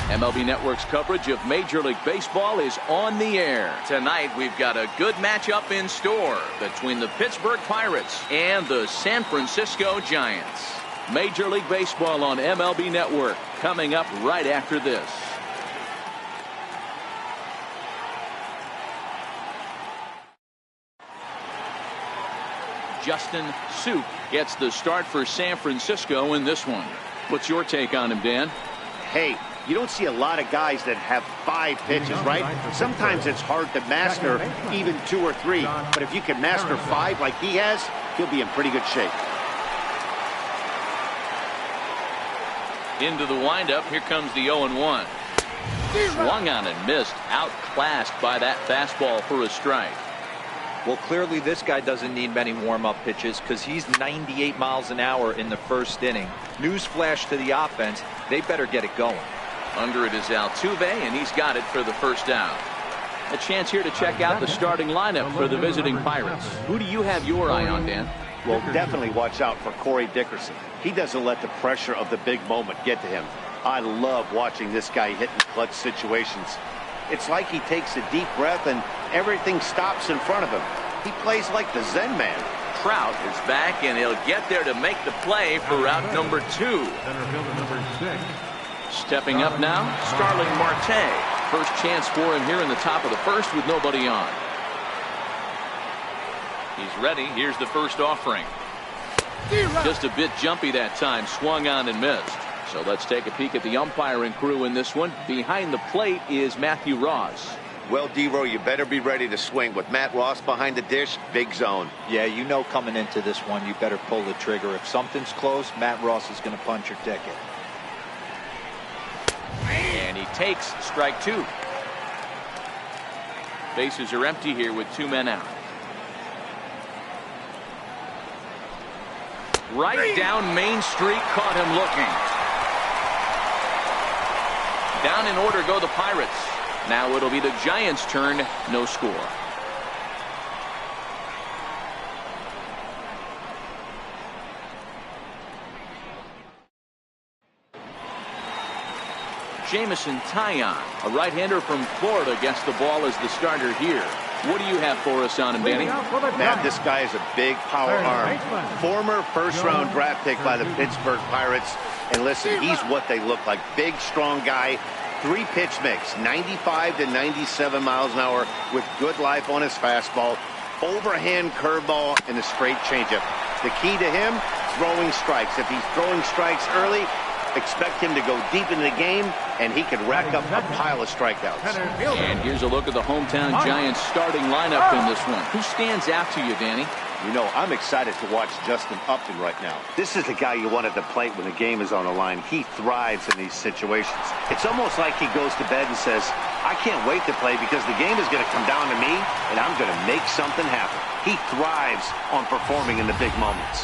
MLB Network's coverage of Major League Baseball is on the air. Tonight, we've got a good matchup in store between the Pittsburgh Pirates and the San Francisco Giants. Major League Baseball on MLB Network coming up right after this. Justin Suke gets the start for San Francisco in this one. What's your take on him, Dan? Hey, you don't see a lot of guys that have 5 pitches, right? Sometimes it's hard to master even 2 or 3. But if you can master 5 like he has, he'll be in pretty good shape. Into the windup. Here comes the 0-1. Swung on and missed. Outclassed by that fastball for a strike. Well, clearly this guy doesn't need many warm-up pitches because he's 98 miles an hour in the first inning. Newsflash to the offense, they better get it going. Under it is Altuve, and he's got it for the first down. A chance here to check out the starting lineup for the visiting Pirates. Who do you have your eye on, Dan? Well, definitely watch out for Corey Dickerson. He doesn't let the pressure of the big moment get to him. I love watching this guy hit in clutch situations. It's like he takes a deep breath and everything stops in front of him. He plays like the Zen man. Trout is back, and he'll get there to make the play for route number 2. Center fielder number 6. Stepping up now, Starling Marte. First chance for him here in the top of the first with nobody on. He's ready. Here's the first offering. Just a bit jumpy that time. Swung on and missed. So let's take a peek at the umpiring crew in this one. Behind the plate is Matthew Ross. Well, D-Row, you better be ready to swing. With Matt Ross behind the dish, big zone. Yeah, you know coming into this one, you better pull the trigger. If something's close, Matt Ross is going to punch your ticket. And he takes strike 2. Bases are empty here with 2 men out. Right down Main Street, caught him looking. Down in order go the Pirates. Now it'll be the Giants' turn. No score. Jameson Taillon, a right-hander from Florida, gets the ball as the starter here. What do you have for us on him, Danny? Man, this guy is a big power arm. Former first-round draft pick by the Pittsburgh Pirates. And listen, he's what they look like. Big, strong guy. 3-pitch mix, 95 to 97 miles an hour with good life on his fastball, overhand curveball, and a straight changeup. The key to him, throwing strikes. If he's throwing strikes early, expect him to go deep into the game, and he could rack up a pile of strikeouts. And here's a look at the hometown Giants starting lineup in this one. Who stands out to you, Danny? You know, I'm excited to watch Justin Upton right now. This is the guy you want at the plate when the game is on the line. He thrives in these situations. It's almost like he goes to bed and says, I can't wait to play because the game is going to come down to me, and I'm going to make something happen. He thrives on performing in the big moments.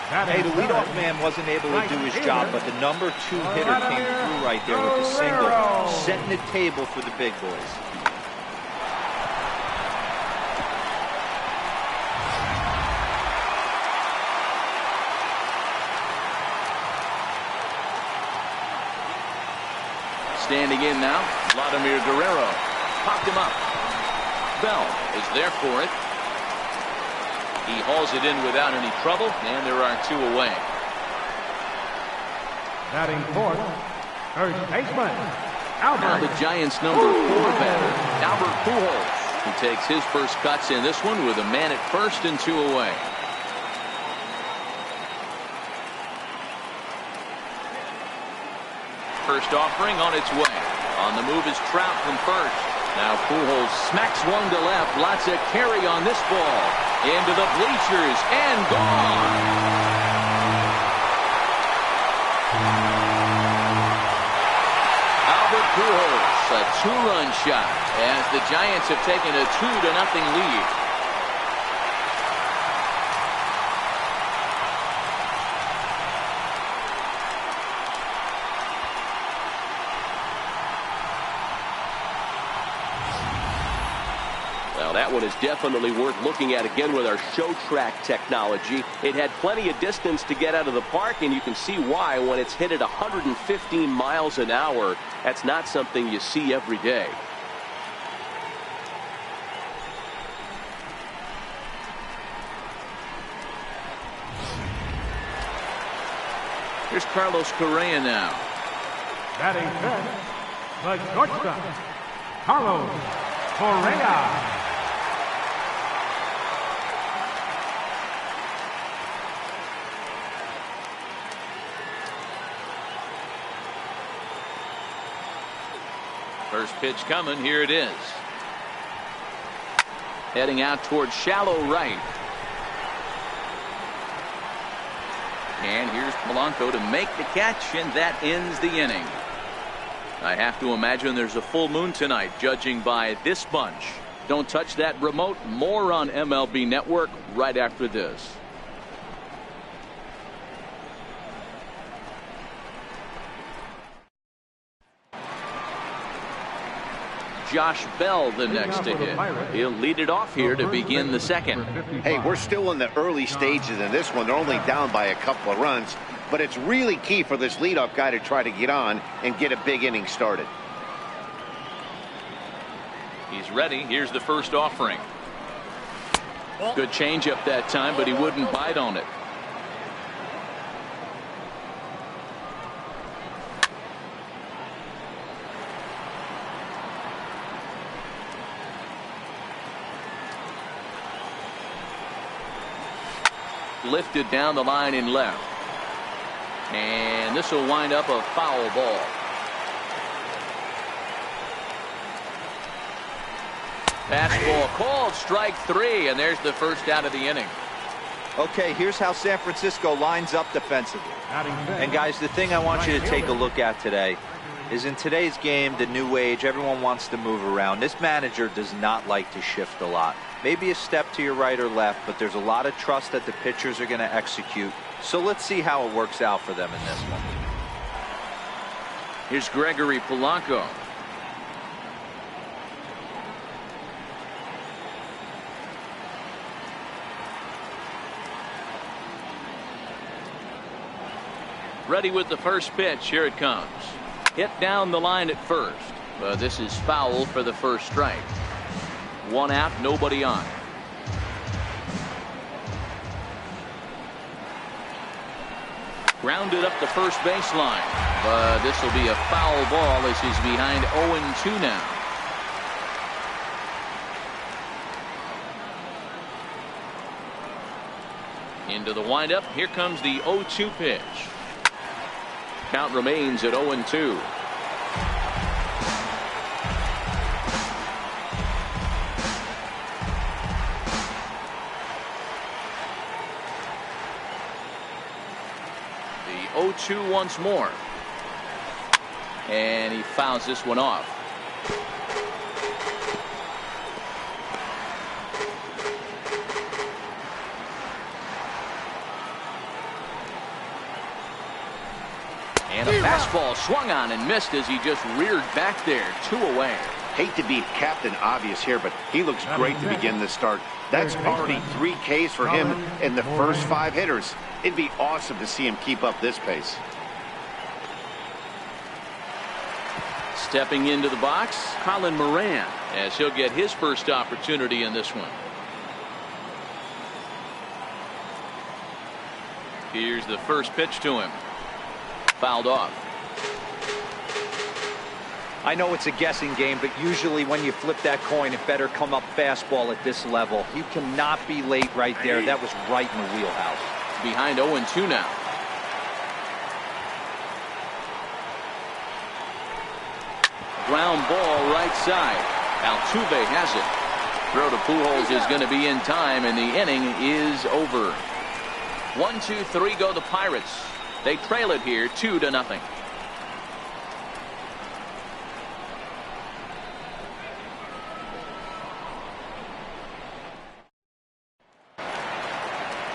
Hey, the leadoff man wasn't able to do his job, but the number 2 hitter came through right there with the single, setting the table for the big boys. Standing in now, Vladimir Guerrero. Popped him up. Bell is there for it. He hauls it in without any trouble, and there are 2 away. Batting fourth, first baseman, Now Albert. the Giants' number 4 batter, Albert Pujols. He takes his first cuts in this one with a man at first and 2 away. First offering on its way. On the move is Trout from first. Now Pujols smacks one to left. Lots of carry on this ball. Into the bleachers and gone. Albert Pujols, a 2-run shot as the Giants have taken a 2-0 lead. That one is definitely worth looking at again with our show track technology. It had plenty of distance to get out of the park, and you can see why when it's hit at 115 miles an hour. That's not something you see every day. Here's Carlos Correa now. Batting fifth, the shortstop, Carlos Correa. First pitch coming. Here it is. Heading out towards shallow right. And here's Polanco to make the catch, and that ends the inning. I have to imagine there's a full moon tonight, judging by this bunch. Don't touch that remote. More on MLB Network right after this. Josh Bell the next to hit. He'll lead it off here to begin the second. Hey, we're still in the early stages in this one. They're only down by a couple of runs, but it's really key for this leadoff guy to try to get on and get a big inning started. He's ready. Here's the first offering. Good changeup that time, but he wouldn't bite on it. Lifted down the line in left. And this will wind up a foul ball. Fastball called, strike three, and there's the first out of the inning. Okay, here's how San Francisco lines up defensively. And guys, the thing I want you to take a look at today is in today's game, the new age, everyone wants to move around. This manager does not like to shift a lot. Maybe a step to your right or left, but there's a lot of trust that the pitchers are going to execute. So let's see how it works out for them in this one. Here's Gregory Polanco. Ready with the first pitch. Here it comes. Hit down the line at first. This is foul for the first strike. One out, nobody on. Grounded up the first baseline. But this will be a foul ball as he's behind 0-2 now. Into the windup. Here comes the 0-2 pitch. Count remains at 0-2. The 0-2 once more. And he fouls this one off. And a fastball swung on and missed as he just reared back there. 2 away. Hate to be Captain Obvious here, but he looks great to begin this start. That's already 3 Ks for him in the first 5 hitters. It'd be awesome to see him keep up this pace. Stepping into the box, Colin Moran, as he'll get his first opportunity in this one. Here's the first pitch to him. Fouled off. I know it's a guessing game, but usually when you flip that coin, it better come up fastball at this level. You cannot be late right there. That was right in the wheelhouse. Behind 0-2 now. Ground ball right side. Altuve has it. Throw to Pujols is going to be in time, and the inning is over. 1-2-3 go the Pirates. They trail it here 2-0.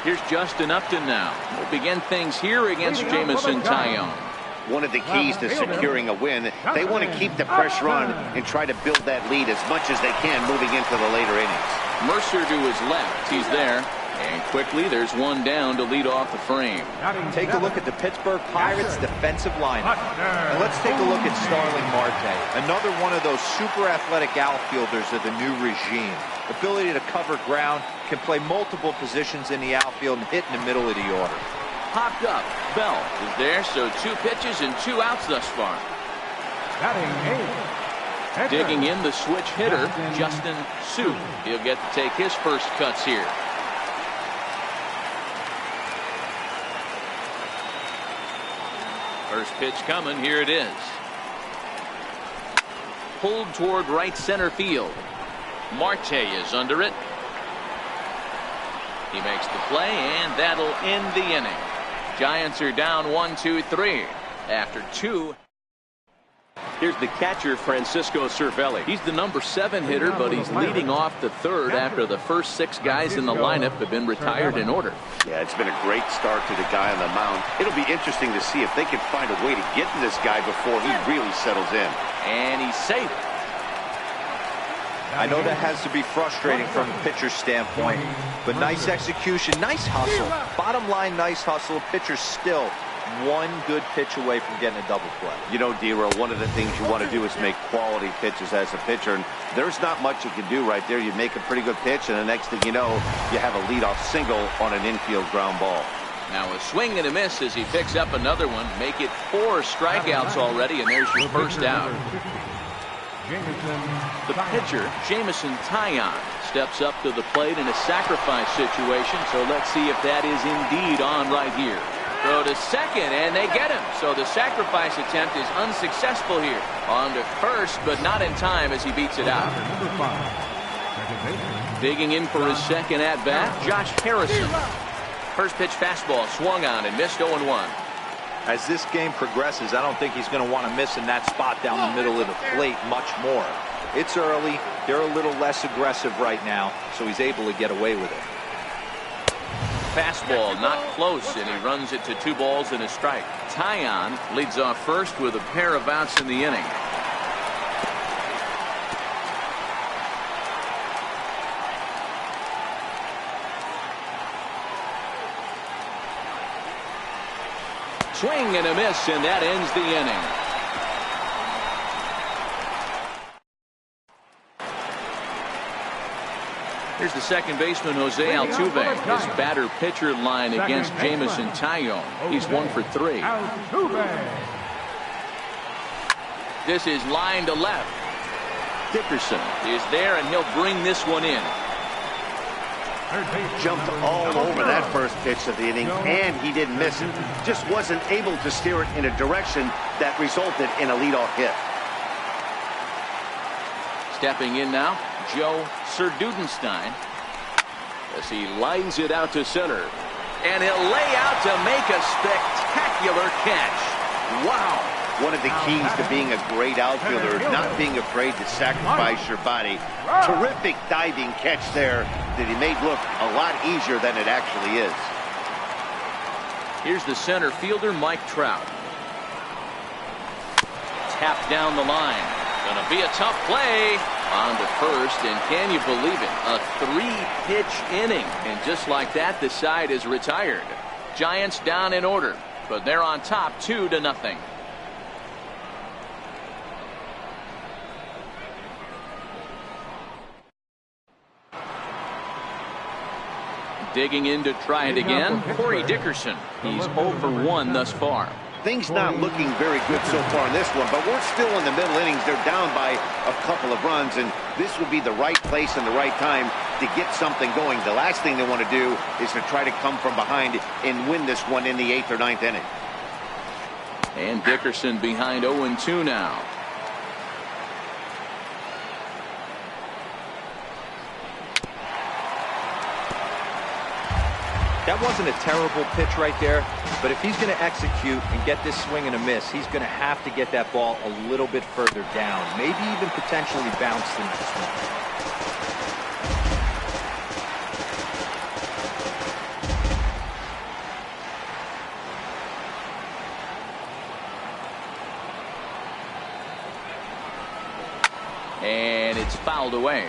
Here's Justin Upton now. We'll begin things here against Jameson Taillon. one of the keys to securing a win. They want to keep the pressure on and try to build that lead as much as they can moving into the later innings. Mercer to his left. He's there. And quickly, there's one down to lead off the frame. Take a look at the Pittsburgh Pirates defensive lineup. And let's take a look at Starling Marte, another one of those super athletic outfielders of the new regime. Ability to cover ground, can play multiple positions in the outfield and hit in the middle of the order. Popped up. Bell is there, so 2 pitches and 2 outs thus far. Digging in the switch hitter, Justin Sue. He'll get to take his first cuts here. First pitch coming. Here it is. Pulled toward right center field. Marte is under it. He makes the play, and that'll end the inning. Giants are down 1-2-3 after 2. Here's the catcher, Francisco Cervelli. He's the number 7 hitter, but he's leading off the 3rd after the first 6 guys in the lineup have been retired in order. Yeah, it's been a great start to the guy on the mound. It'll be interesting to see if they can find a way to get to this guy before he really settles in. And he's safe. I know that has to be frustrating from a pitcher's standpoint, but nice execution, nice hustle. Bottom line, nice hustle. Pitcher's still one good pitch away from getting a double play. You know, D-Roll, one of the things you want to do is make quality pitches as a pitcher, and there's not much you can do right there. You make a pretty good pitch, and the next thing you know, you have a leadoff single on an infield ground ball. Now a swing and a miss as he picks up another one. Make it 4 strikeouts already, and there's your first out. The pitcher, Jameson Taillon, steps up to the plate in a sacrifice situation, so let's see if that is indeed on right here. Throw to second, and they get him. So the sacrifice attempt is unsuccessful here. On to first, but not in time as he beats it out. Digging in for his second at-bat, Josh Harrison. First pitch fastball swung on and missed 0-1. As this game progresses, I don't think he's going to want to miss in that spot down the middle of the plate much more. It's early. They're a little less aggressive right now, so he's able to get away with it. Fastball not close, and he runs it to 2 balls and a strike. Taillon leads off first with a pair of outs in the inning. Swing and a miss, and that ends the inning. Here's the second baseman, Jose Altuve. His batter-pitcher line against Jameson Taillon. He's 1 for 3. This is line to left. Dickerson is there, and he'll bring this one in. Jumped all over that first pitch of the inning, and he didn't miss it. Just wasn't able to steer it in a direction that resulted in a leadoff hit. Stepping in now, Joe Serdudenstein, as he lines it out to center. And he'll lay out to make a spectacular catch. Wow. One of the keys to being a great outfielder is not being afraid to sacrifice your body. Terrific diving catch there that he made look a lot easier than it actually is. Here's the center fielder, Mike Trout. Tapped down the line. Gonna be a tough play. On to first, and can you believe it? A 3-pitch inning. And just like that, the side is retired. Giants down in order, but they're on top 2-0. Digging in to try it again, Corey Dickerson. He's 0 for 1 thus far. Things not looking very good so far in this one, but we're still in the middle innings. They're down by a couple of runs, and this would be the right place and the right time to get something going. The last thing they want to do is to try to come from behind and win this one in the 8th or 9th inning. And Dickerson behind 0-2 now. That wasn't a terrible pitch right there, but if he's going to execute and get this swing and a miss, he's going to have to get that ball a little bit further down, maybe even potentially bounce the next one. fouled away.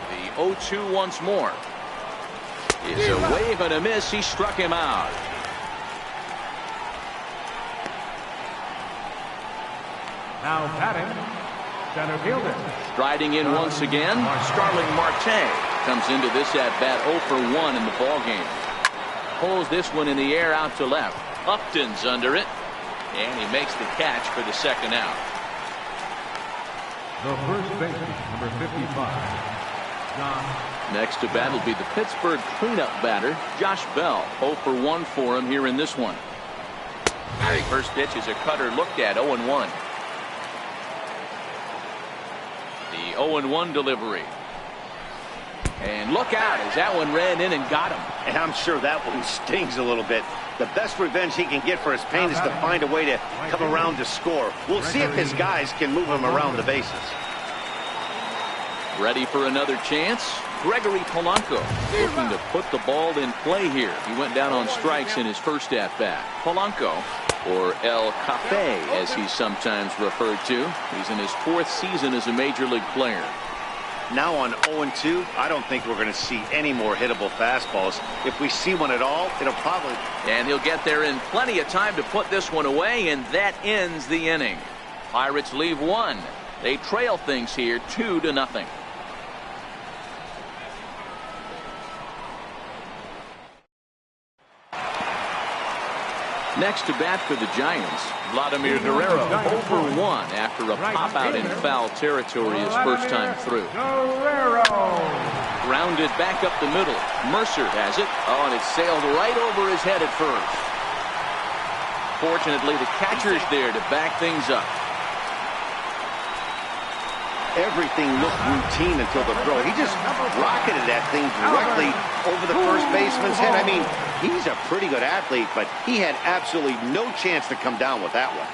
The 0-2 once more. Is a wave and a miss. He struck him out. Now batting, center fielder. Striding in once again, Starling Marte comes into this at bat 0 for 1 in the ball game. Pulls this one in the air out to left. Upton's under it, and he makes the catch for the second out. The first baseman, number 55, John. Next to bat will be the Pittsburgh cleanup batter, Josh Bell. 0 for 1 for him here in this one. First pitch is a cutter looked at, 0-1. The 0-1 delivery. And look out as that one ran in and got him. And I'm sure that one stings a little bit. The best revenge he can get for his pain is to find a way to come around to score. We'll see if his guys can move him around the bases. Ready for another chance? Gregory Polanco looking to put the ball in play here. He went down on strikes in his first at-bat. Polanco, or El Cafe as he's sometimes referred to. He's in his 4th season as a major league player. Now on 0-2, I don't think we're going to see any more hittable fastballs. If we see one at all, it'll probably... And he'll get there in plenty of time to put this one away, and that ends the inning. Pirates leave 1. They trail things here 2-0. Next to bat for the Giants, Vladimir Guerrero 0 for 1 after a pop-out in foul territory his first time through. Grounded back up the middle. Mercer has it. Oh, and it sailed right over his head at first. Fortunately, the catcher's there to back things up. Everything looked routine until the throw. He just rocketed that thing directly over the first baseman's head. I mean, he's a pretty good athlete, but he had absolutely no chance to come down with that one.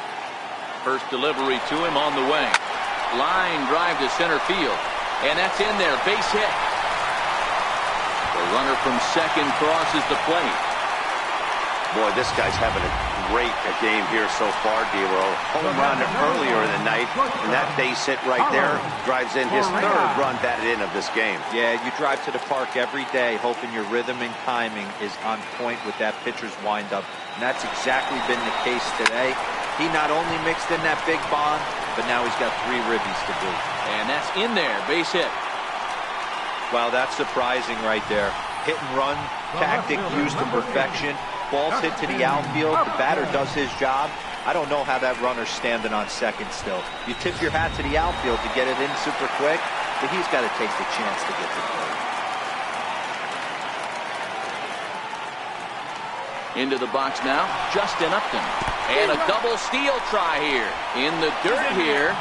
First delivery to him on the way. Line drive to center field. And that's in there. Base hit. The runner from second crosses the plate. Boy, this guy's having a great game here so far, D-Row. Home run earlier in the night, and that base hit right there drives in his 3rd run batted in of this game. Yeah, you drive to the park every day hoping your rhythm and timing is on point with that pitcher's windup, and that's exactly been the case today. He not only mixed in that big bomb, but now he's got 3 ribbies to boot. And that's in there, base hit. Wow, that's surprising right there. Hit and run tactic used to perfection. Ball's hit to the outfield. The batter does his job. I don't know how that runner's standing on second still. You tip your hat to the outfield to get it in super quick, but he's got to take the chance to get to third. Into the box now, Justin Upton. And a double steal try here. In the dirt here.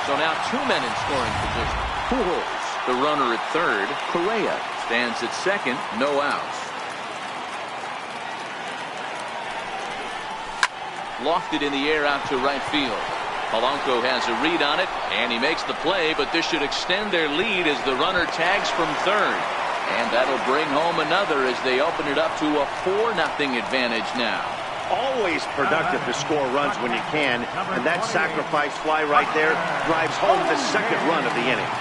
So now 2 men in scoring position. Pujols, the runner at third. Correa stands at second, no outs. Lofted in the air out to right field. Polanco has a read on it, and he makes the play, but this should extend their lead as the runner tags from third. And that'll bring home another as they open it up to a 4-0 advantage now. Always productive to score runs when you can, and that sacrifice fly right there drives home the 2nd run of the inning.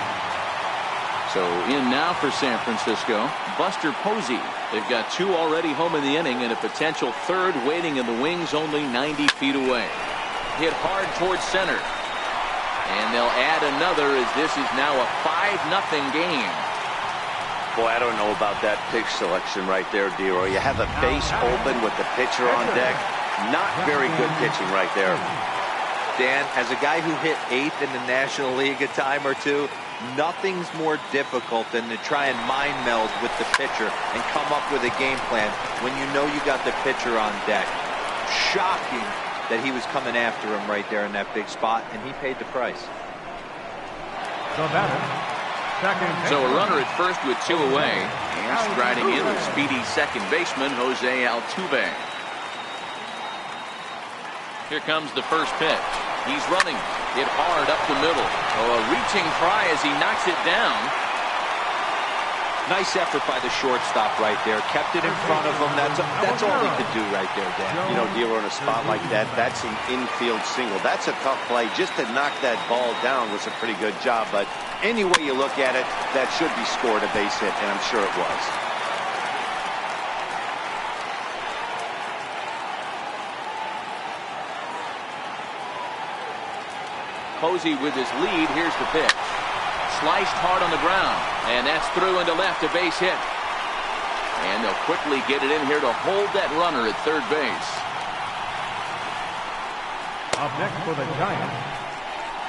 So in now for San Francisco, Buster Posey. They've got 2 already home in the inning and a potential 3rd waiting in the wings only 90 feet away. Hit hard towards center. And they'll add another as this is now a 5-0 game. Boy, I don't know about that pitch selection right there, D-Roy. You have a base open with the pitcher on deck. Not very good pitching right there. Dan, as a guy who hit 8th in the National League a time or two, nothing's more difficult than to try and mind meld with the pitcher and come up with a game plan when you know you got the pitcher on deck. Shocking that he was coming after him right there in that big spot, and he paid the price. So a runner at first with 2 away, and striding in the speedy second baseman, Jose Altuve. Here comes the first pitch. He's running. Hit hard up the middle. Oh, a reaching try as he knocks it down. Nice effort by the shortstop right there. Kept it in front of him. That's all he could do right there, Dan. You know, Dealer, in a spot like that, that's an infield single. That's a tough play. Just to knock that ball down was a pretty good job. But any way you look at it, that should be scored a base hit, and I'm sure it was. Posey with his lead. Here's the pitch. Sliced hard on the ground, and that's through into left, a base hit. And they'll quickly get it in here to hold that runner at third base. Up next for the Giants,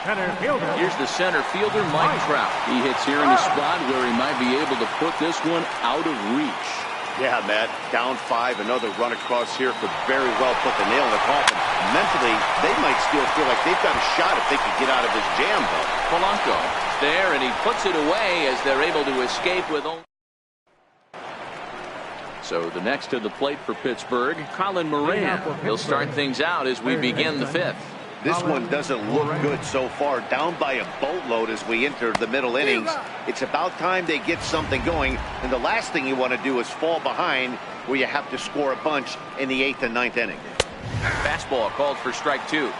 center fielder. Here's the center fielder, Mike Trout. He hits here in a spot where he might be able to put this one out of reach. Yeah, Matt, down 5, another run across here could very well put the nail in the coffin. Mentally, they might still feel like they've got a shot if they could get out of this jam, though. Polanco there, and he puts it away as they're able to escape with only. So the next to the plate for Pittsburgh, Colin Moran. He'll start things out as we begin the 5th. This one doesn't look good so far. Down by a boatload as we enter the middle innings. It's about time they get something going. And the last thing you want to do is fall behind where you have to score a bunch in the 8th and 9th inning. Fastball called for strike 2.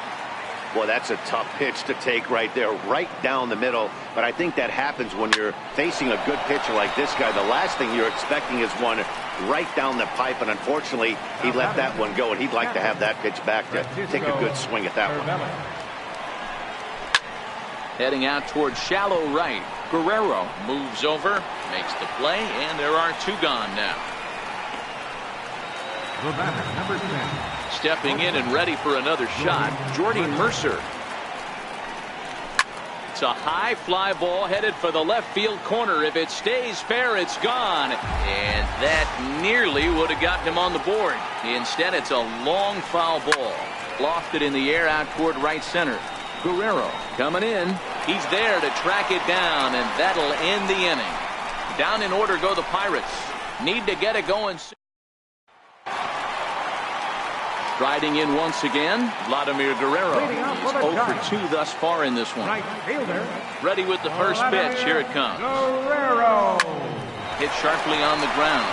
Boy, that's a tough pitch to take right there, right down the middle. But I think that happens when you're facing a good pitcher like this guy. The last thing you're expecting is one right down the pipe, and unfortunately, he let that one go, and he'd like to have that pitch back to take a good swing at that one. Heading out towards shallow right. Guerrero moves over, makes the play, and there are 2 gone now. The batter, number 10. Stepping in and ready for another shot, Jordy Mercer. It's a high fly ball headed for the left field corner. If it stays fair, it's gone. And that nearly would have gotten him on the board. Instead, it's a long foul ball. Lofted in the air out toward right center. Guerrero coming in. He's there to track it down, and that'll end the inning. Down in order go the Pirates. Need to get it going soon. Striding in once again, Vladimir Guerrero. He's 0 for 2 thus far in this one. Right fielder. Ready with the first pitch. Here it comes. Guerrero. Hit sharply on the ground.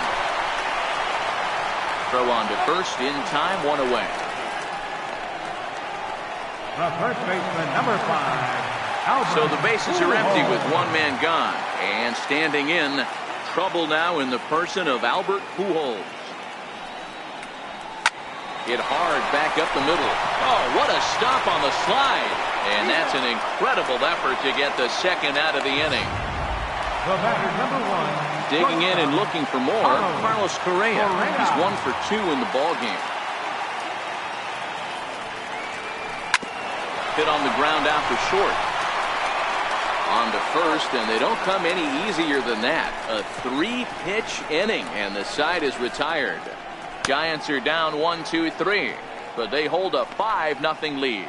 Throw on to first in time, 1 away. The first baseman, number 5. So the bases are empty with 1 man gone. And standing in, trouble now in the person of Albert Pujols. Hit hard back up the middle. Oh, what a stop on the slide. And that's an incredible effort to get the second out of the inning. The batter, number 1. Digging in and looking for more, Carlos Correa. He's 1 for 2 in the ballgame. Hit on the ground out for short. On to first, and they don't come any easier than that. A 3-pitch inning, and the side is retired. Giants are down 1, 2, 3, but they hold a 5-0 lead.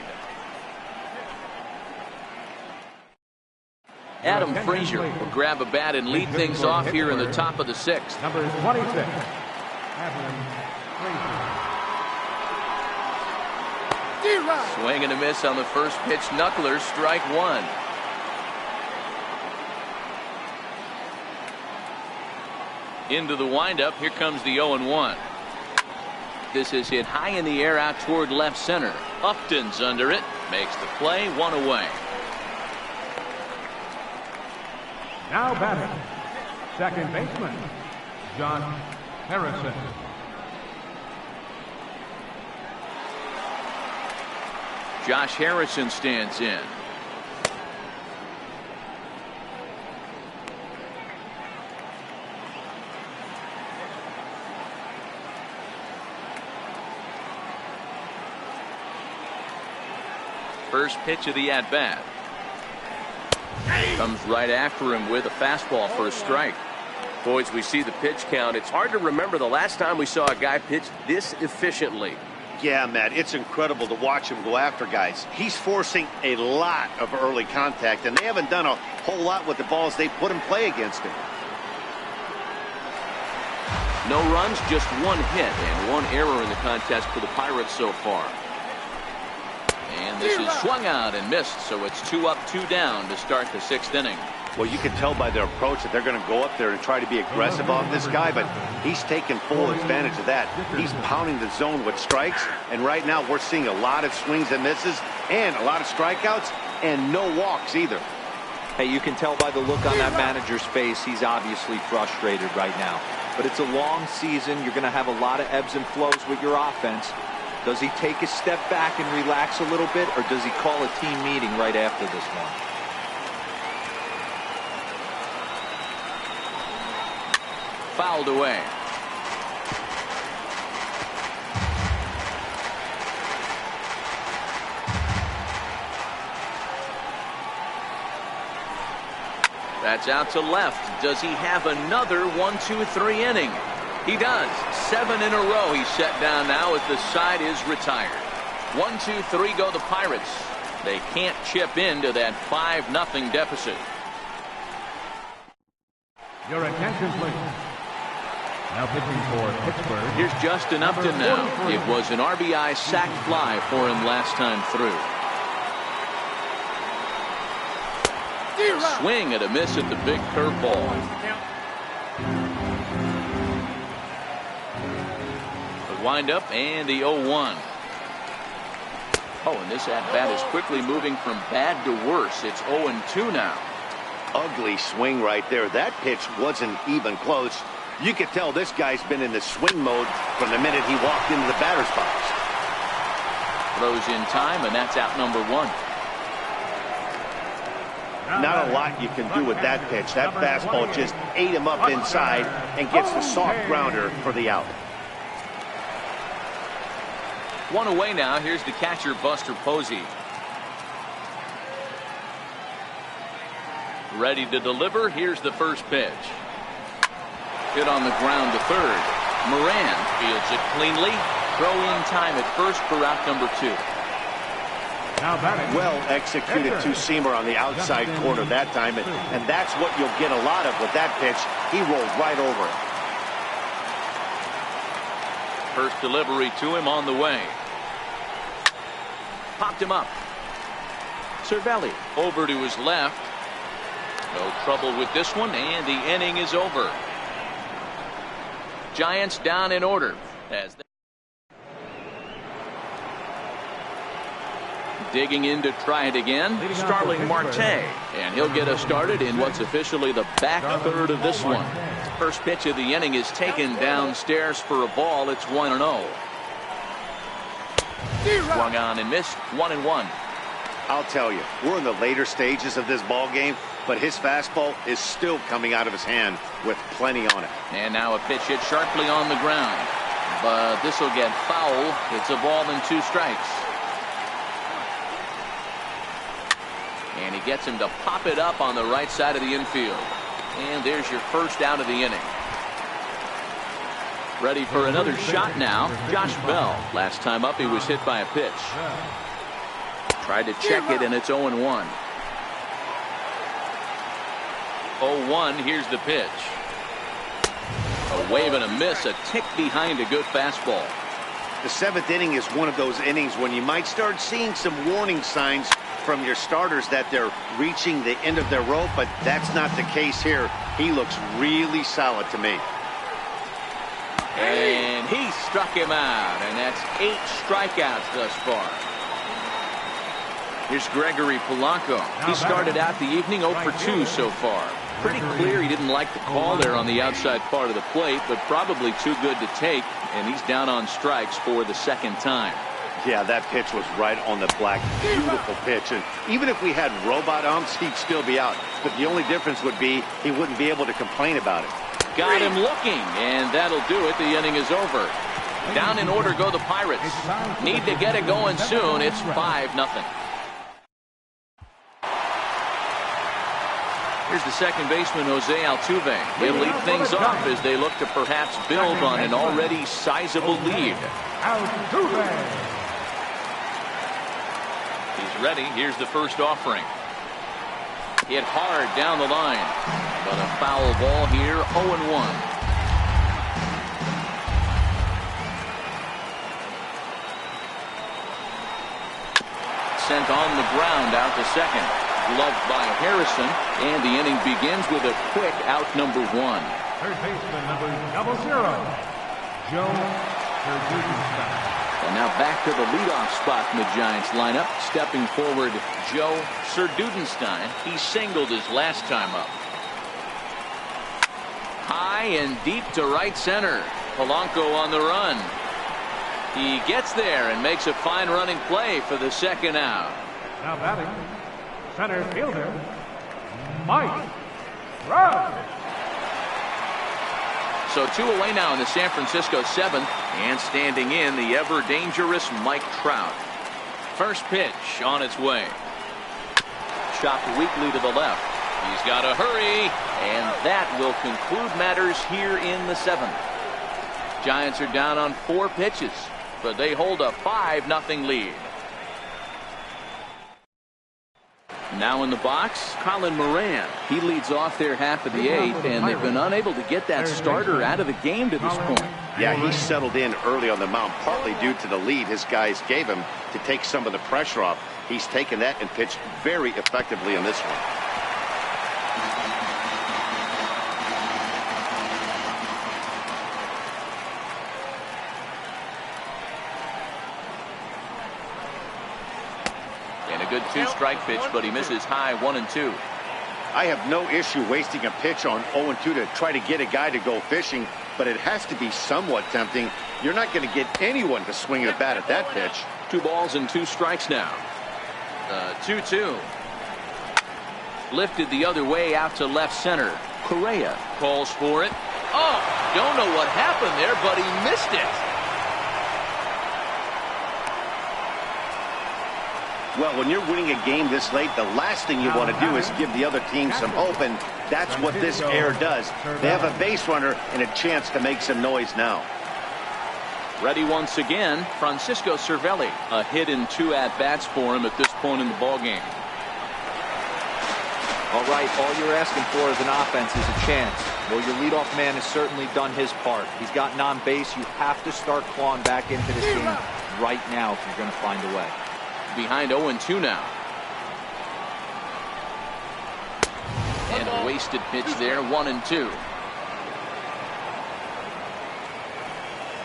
Adam Frazier will grab a bat and lead things off here in the top of the 6th. Number 26. Adam Frazier. Swing and a miss on the first pitch. Knuckler, strike 1. Into the windup. Here comes the 0-1. This is hit high in the air out toward left center. Upton's under it. Makes the play, 1 away. Now batting, second baseman, John Harrison. Josh Harrison stands in. First pitch of the at-bat. Comes right after him with a fastball for a strike. Boys, we see the pitch count. It's hard to remember the last time we saw a guy pitch this efficiently. Yeah, Matt, it's incredible to watch him go after guys. He's forcing a lot of early contact, and they haven't done a whole lot with the balls they put in play against him. No runs, just 1 hit and 1 error in the contest for the Pirates so far. And This is swung out and missed, so it's 2 up, 2 down to start the 6th inning. Well, you can tell by their approach that they're going to go up there and try to be aggressive on this guy, but he's taking full advantage of that. He's pounding the zone with strikes, and right now we're seeing a lot of swings and misses and a lot of strikeouts and no walks either. Hey, you can tell by the look on that manager's face, he's obviously frustrated right now. But it's a long season. You're going to have a lot of ebbs and flows with your offense. Does he take a step back and relax a little bit, or does he call a team meeting right after this one? Fouled away. That's out to left. Does he have another 1-2-3 inning? He does. 7 in a row he's set down now as the side is retired. 1-2-3 go the Pirates. They can't chip into that 5-0 deficit. Your attention, please. Now pitching for Pittsburgh. Here's Justin Upton now. It was an RBI sac fly for him last time through. Swing and a miss at the big curveball. The windup and the 0-1. Oh, and this at-bat is quickly moving from bad to worse. It's 0-2 now. Ugly swing right there. That pitch wasn't even close. You could tell this guy's been in the swing mode from the minute he walked into the batter's box. Throws in time, and that's out number 1. Not a lot you can do with that pitch. That fastball just ate him up inside and gets the soft grounder for the out. 1 away now. Here's the catcher, Buster Posey. Ready to deliver. Here's the first pitch. Hit on the ground to third. Moran fields it cleanly. Throw in time at first for out number 2. Well executed two-seamer on the outside corner that time, and that's what you'll get a lot of with that pitch. He rolled right over it. First delivery to him on the way. Popped him up. Cervelli over to his left. No trouble with this one, and the inning is over. Giants down in order as they digging in to try it again. Starling Marte, and he'll get us started in what's officially the back third of this one. First pitch of the inning is taken downstairs for a ball. It's 1-0. Swung on and missed. 1-1. I'll tell you, we're in the later stages of this ball game, but his fastball is still coming out of his hand with plenty on it. And now a pitch hit sharply on the ground, but this will get foul. It's a ball and 2 strikes. And he gets him to pop it up on the right side of the infield. And there's your first out of the inning. Ready for another shot now. Josh Bell. Last time up he was hit by a pitch. Tried to check it, and it's 0-1. 0-1. Here's the pitch. A wave and a miss. A tick behind a good fastball. The 7th inning is one of those innings when you might start seeing some warning signs from your starters that they're reaching the end of their rope, but that's not the case here. He looks really solid to me. And he struck him out, and that's 8 strikeouts thus far. Here's Gregory Polanco. He started out the evening 0 for 2 so far. Pretty clear he didn't like the call there on the outside part of the plate, but probably too good to take, and he's down on strikes for the 2nd time. Yeah, that pitch was right on the black. Beautiful pitch. And even if we had robot umps, he'd still be out. But the only difference would be he wouldn't be able to complain about it. Got him looking, and that'll do it. The inning is over. Down in order go the Pirates. Need to get it going soon. It's 5-0. Here's the second baseman, Jose Altuve. He'll lead things off as they look to perhaps build on an already sizable lead. Altuve. He's ready. Here's the first offering. Hit hard down the line, but a foul ball here. 0-1. sent on the ground out to second. Gloved by Harrison, and the inning begins with a quick out number 1. Third baseman number 00, Joe Serdudenstein. And now back to the leadoff spot in the Giants lineup. Stepping forward, Joe Serdudenstein. He singled his last time up. High and deep to right center. Polanco on the run. He gets there and makes a fine running play for the second out. Now batting, center fielder, Mike Trout. So 2 away now in the San Francisco 7th, and standing in the ever dangerous Mike Trout. First pitch on its way. Chopped weakly to the left. He's got to hurry, and that will conclude matters here in the 7th. Giants are down on 4 pitches, but they hold a 5-0 lead. Now in the box, Colin Moran. He leads off their half of the 8th, and they've been unable to get that starter out of the game to this point. Yeah, he settled in early on the mound, partly due to the lead his guys gave him to take some of the pressure off. He's taken that and pitched very effectively in this one. Good 2-strike pitch, but he misses high 1 and 2. I have no issue wasting a pitch on 0-2 to try to get a guy to go fishing, but it has to be somewhat tempting. You're not going to get anyone to swing a bat at that pitch. 2 balls and 2 strikes now. 2-2. Lifted the other way out to left center. Correa calls for it. Oh, don't know what happened there, but he missed it. Well, when you're winning a game this late, the last thing you want to do is give the other team some hope, and that's what this air does. They have a base runner and a chance to make some noise now. Ready once again, Francisco Cervelli. A hit in 2 at-bats for him at this point in the ballgame. All right, all you're asking for as an offense is a chance. Well, your leadoff man has certainly done his part. He's gotten on base. You have to start clawing back into this game right now if you're going to find a way. Behind 0-2 now. And a wasted pitch there, 1-2.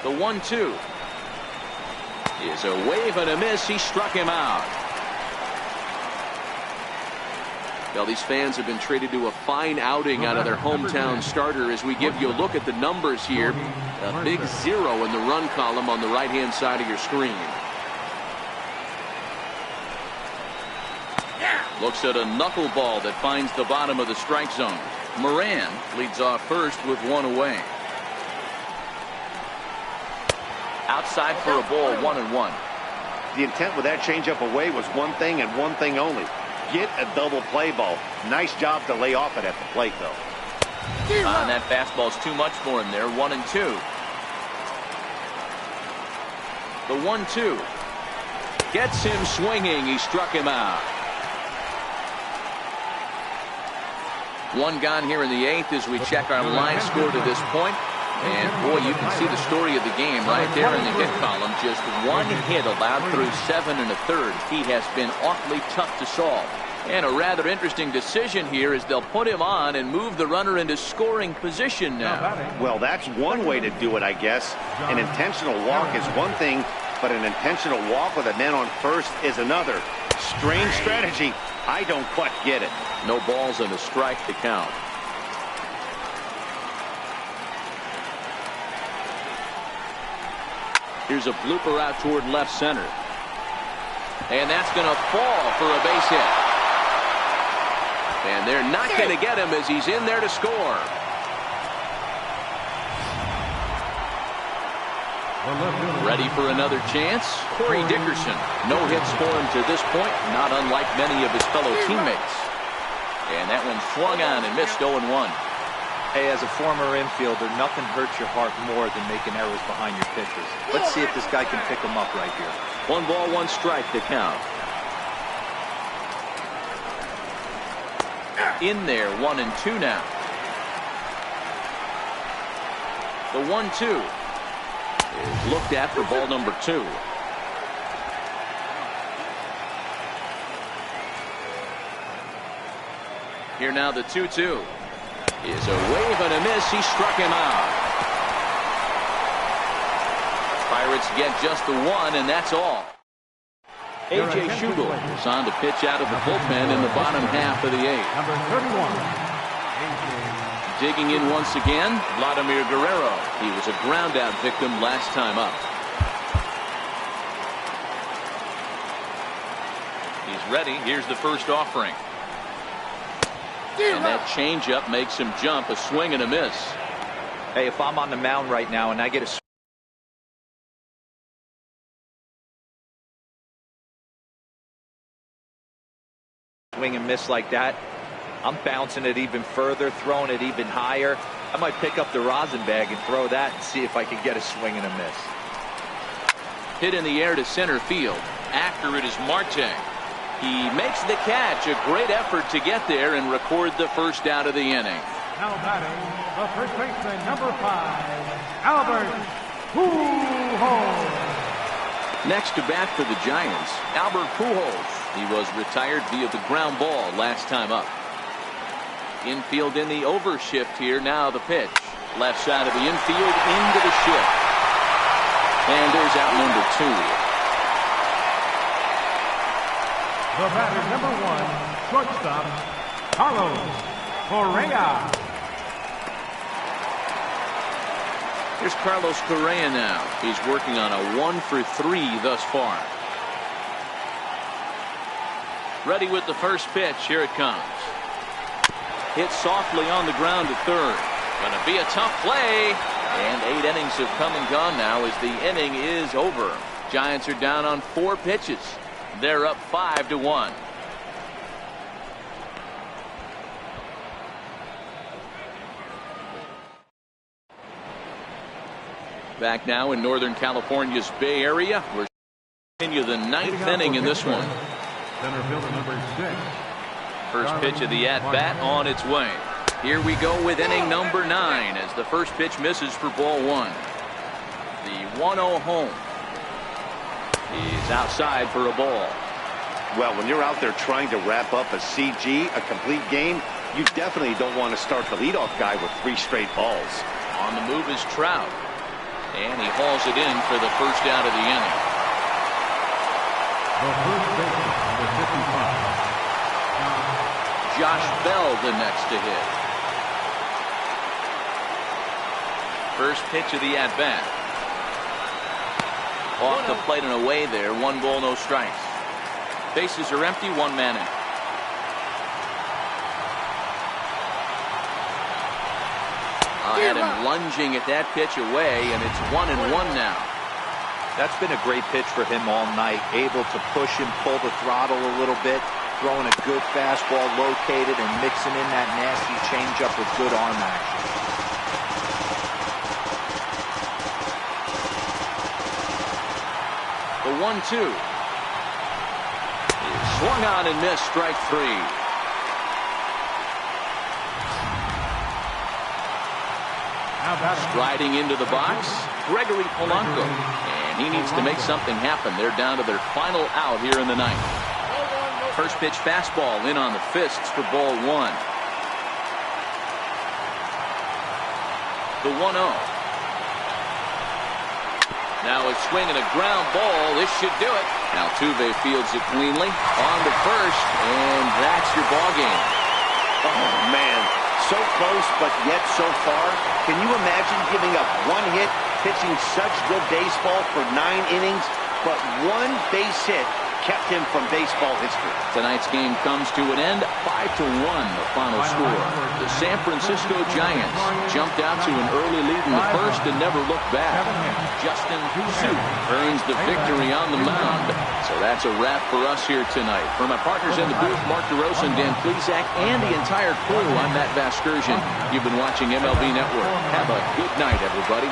The 1-2 is a wave and a miss. He struck him out. Well, these fans have been treated to a fine outing out of their hometown starter as we give you a look at the numbers here. A big 0 in the run column on the right-hand side of your screen. Looks at a knuckleball that finds the bottom of the strike zone. Moran leads off first with 1 away. Outside for a ball, 1-1. The intent with that changeup away was one thing and one thing only. Get a double play ball. Nice job to lay off it at the plate, though. That fastball's too much for him there, 1-2. The 1-2 gets him swinging. He struck him out. 1 gone here in the 8th as we check our line score to this point. And boy, you can see the story of the game right there in the hit column. Just 1 hit allowed through 7 1/3. He has been awfully tough to solve. And a rather interesting decision here is they'll put him on and move the runner into scoring position now. Well, that's one way to do it, I guess. An intentional walk is one thing, but an intentional walk with a man on first is another. Strange strategy. I don't quite get it. No balls and a strike to count. Here's a blooper out toward left center. And that's going to fall for a base hit. And they're not going to get him as he's in there to score. Ready for another chance? Corey Dickerson. No hits for him to this point, not unlike many of his fellow teammates. And that one swung on and missed 0-1. Hey, as a former infielder, nothing hurts your heart more than making errors behind your pitches. Let's see if this guy can pick them up right here. 1 ball, 1 strike to count. In there, 1-2 now. The 1-2 is looked at for ball number 2. Here now the 2-2. Is a wave and a miss. He struck him out. Pirates get just the one, and that's all. A.J. Schugel is on to pitch out of the bullpen in the bottom half of the 8th. Number 31. Digging in once again, Vladimir Guerrero. He was a ground-out victim last time up. He's ready. Here's the first offering. And that changeup makes him jump. A swing and a miss. Hey, if I'm on the mound right now and I get a swing and miss like that, I'm bouncing it even further, throwing it even higher. I might pick up the rosin bag and throw that and see if I can get a swing and a miss. Hit in the air to center field. After it is Marte. He makes the catch. A great effort to get there and record the first out of the inning. Now batting, the first baseman, number 5, Albert Pujols. Next to bat for the Giants, Albert Pujols. He was retired via the ground ball last time up. Infield in the overshift here. Now the pitch. Left side of the infield into the shift. And there's out number 2. The batter, number 1, shortstop, Carlos Correa. Here's Carlos Correa now. He's working on a 1-for-3 thus far. Ready with the first pitch. Here it comes. Hit softly on the ground to third. Gonna be a tough play. And 8 innings have come and gone now as the inning is over. Giants are down on 4 pitches. They're up 5-1. Back now in Northern California's Bay Area. We're continue the 9th inning in this one. Center fielder number 6. First pitch of the at-bat on its way. Here we go with inning number 9 as the first pitch misses for ball 1. The 1-0 home. He's outside for a ball. Well, when you're out there trying to wrap up a CG, a complete game, you definitely don't want to start the leadoff guy with 3 straight balls. On the move is Trout. And he hauls it in for the first out of the inning. The first baseman, number 55. Josh Bell the next to hit. First pitch of the at-bat. Off the plate and away there. 1 ball, no strikes. Bases are empty. 1 man in. Had him lunging at that pitch away, and it's 1-1 now. That's been a great pitch for him all night. Able to push him, pull the throttle a little bit, throwing a good fastball located and mixing in that nasty changeup with good arm action. The 1-2. Swung on and missed. Strike 3. Striding into the box, Gregory Polanco. And he needs to make something happen. They're down to their final out here in the 9th. First pitch fastball in on the fists for ball 1. The 1-0. Now a swing and a ground ball. This should do it. Altuve fields it cleanly. On to first, and that's your ball game. Oh, man. So close, but yet so far. Can you imagine giving up 1 hit, pitching such good baseball for 9 innings, but 1 base hit kept him from baseball history? Tonight's game comes to an end. 5-1 the final score. The San Francisco Giants jumped out to an early lead in the first and never looked back. Justin Suit earns the victory on the mound. So that's a wrap for us here tonight. For my partners in the booth, Mark DeRosa and Dan Plesac, and the entire crew, I'm Matt Vasgersian. You've been watching MLB Network. Have a good night, everybody.